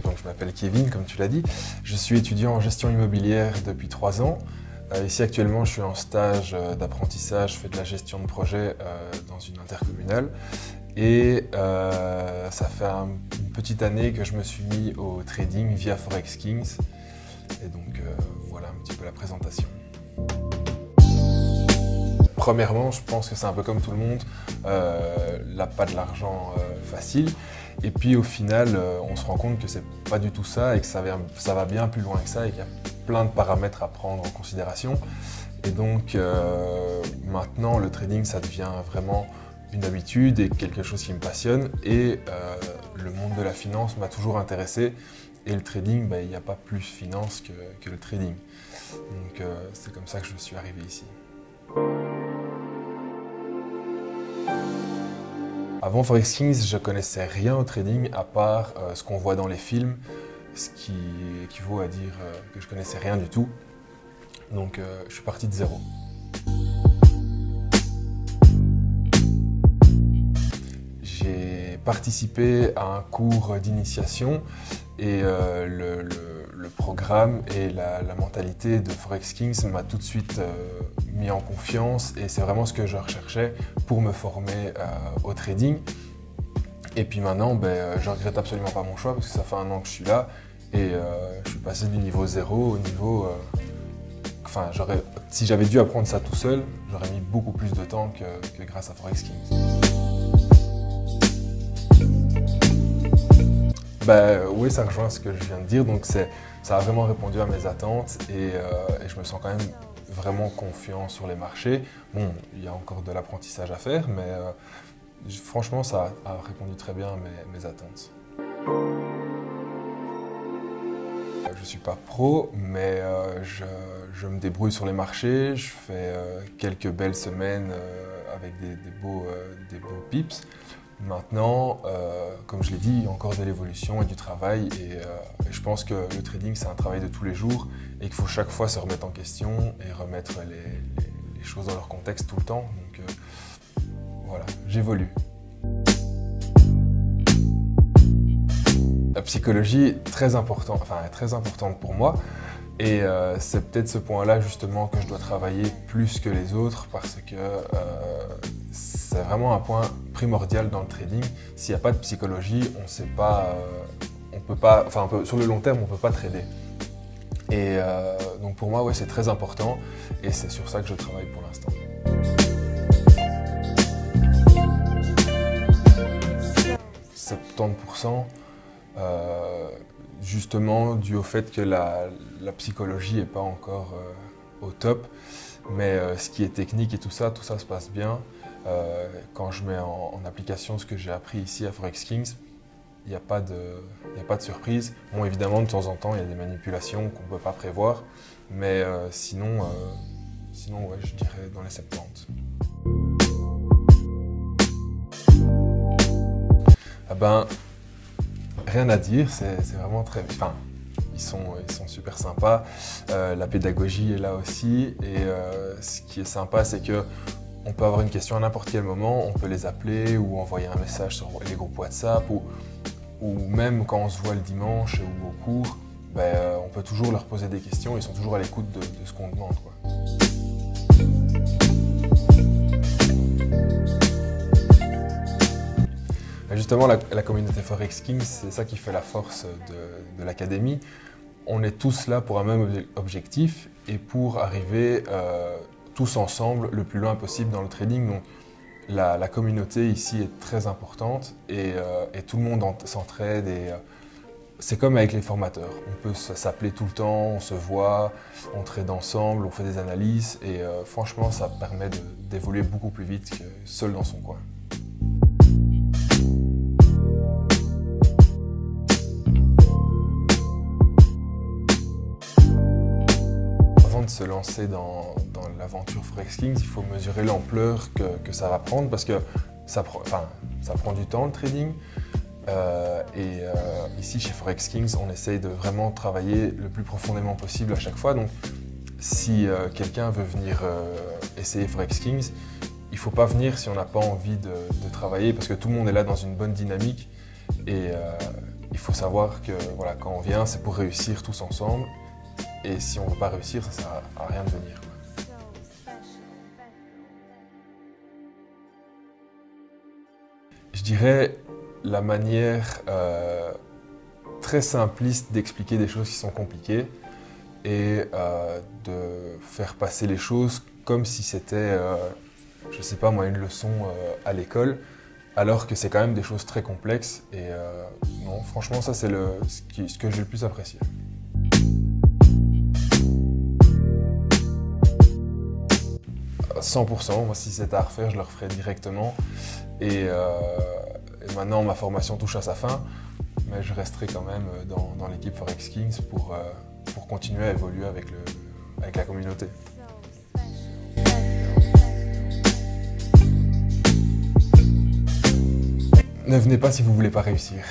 Donc, je m'appelle Kevin, comme tu l'as dit. Je suis étudiant en gestion immobilière depuis 3 ans. Ici, actuellement, je suis en stage d'apprentissage. Je fais de la gestion de projet dans une intercommunale. Et ça fait une petite année que je me suis mis au trading via Forex Kings. Et donc, voilà un petit peu la présentation. Premièrement, je pense que c'est un peu comme tout le monde, pas de l'argent facile. Et puis au final, on se rend compte que c'est pas du tout ça et que ça va bien plus loin que ça et qu'il y a plein de paramètres à prendre en considération. Et donc maintenant, le trading, ça devient vraiment une habitude et quelque chose qui me passionne. Et le monde de la finance m'a toujours intéressé. Et le trading, il n'y a pas plus finance que le trading. Donc c'est comme ça que je suis arrivé ici. Avant Forex Kings, je ne connaissais rien au trading à part ce qu'on voit dans les films, ce qui équivaut à dire que je ne connaissais rien du tout. Donc je suis parti de zéro. J'ai participé à un cours d'initiation et le programme et la mentalité de Forex Kings m'a tout de suite mis en confiance et c'est vraiment ce que je recherchais pour me former au trading. Et puis maintenant, je regrette absolument pas mon choix parce que ça fait 1 an que je suis là et je suis passé du niveau 0 au niveau... si j'avais dû apprendre ça tout seul, j'aurais mis beaucoup plus de temps que grâce à Forex Kings. Oui, ça rejoint ce que je viens de dire, donc ça a vraiment répondu à mes attentes et je me sens quand même vraiment confiant sur les marchés. Bon, il y a encore de l'apprentissage à faire, mais franchement, ça a répondu très bien à mes attentes. Je ne suis pas pro, mais je me débrouille sur les marchés, je fais quelques belles semaines avec des beaux pips. Maintenant, comme je l'ai dit, il y a encore de l'évolution et du travail et je pense que le trading c'est un travail de tous les jours et qu'il faut chaque fois se remettre en question et remettre les choses dans leur contexte tout le temps. Donc voilà, j'évolue. La psychologie est très importante pour moi et c'est peut-être ce point-là justement que je dois travailler plus que les autres parce que c'est vraiment un point primordial dans le trading. S'il n'y a pas de psychologie, on sait pas, sur le long terme, on ne peut pas trader. Et donc pour moi, ouais, c'est très important et c'est sur ça que je travaille pour l'instant. « 70% justement dû au fait que la psychologie n'est pas encore au top, mais ce qui est technique et tout ça se passe bien. Quand je mets en application ce que j'ai appris ici à Forex Kings, il n'y a pas de surprise. Bon, évidemment, de temps en temps, il y a des manipulations qu'on ne peut pas prévoir, mais sinon ouais, je dirais dans les 70. Rien à dire, c'est vraiment très... Ils sont super sympas, la pédagogie est là aussi, et ce qui est sympa, c'est que on peut avoir une question à n'importe quel moment, on peut les appeler ou envoyer un message sur les groupes WhatsApp ou même quand on se voit le dimanche ou au cours, on peut toujours leur poser des questions, ils sont toujours à l'écoute de ce qu'on demande, quoi. Justement, la communauté Forex Kings, c'est ça qui fait la force de l'académie. On est tous là pour un même objectif et pour arriver tous ensemble le plus loin possible dans le trading. Donc, la communauté ici est très importante et tout le monde s'entraide. C'est comme avec les formateurs. On peut s'appeler tout le temps, on se voit, on trade ensemble, on fait des analyses et franchement, ça permet d'évoluer beaucoup plus vite que seul dans son coin. De se lancer dans l'aventure Forex Kings, il faut mesurer l'ampleur que ça va prendre parce que ça prend du temps le trading ici chez Forex Kings on essaye de vraiment travailler le plus profondément possible à chaque fois. Donc si quelqu'un veut venir essayer Forex Kings, il ne faut pas venir si on n'a pas envie de travailler parce que tout le monde est là dans une bonne dynamique Et il faut savoir que voilà, quand on vient, c'est pour réussir tous ensemble. Et si on ne veut pas réussir, ça ne sert à rien de venir. Je dirais la manière très simpliste d'expliquer des choses qui sont compliquées et de faire passer les choses comme si c'était, je ne sais pas moi, une leçon à l'école, alors que c'est quand même des choses très complexes. Et non, franchement, ça c'est ce que j'ai le plus apprécié. À 100%, moi si c'était à refaire, je le referais directement. Et maintenant, ma formation touche à sa fin, mais je resterai quand même dans l'équipe Forex Kings pour continuer à évoluer avec la communauté. Ne venez pas si vous ne voulez pas réussir.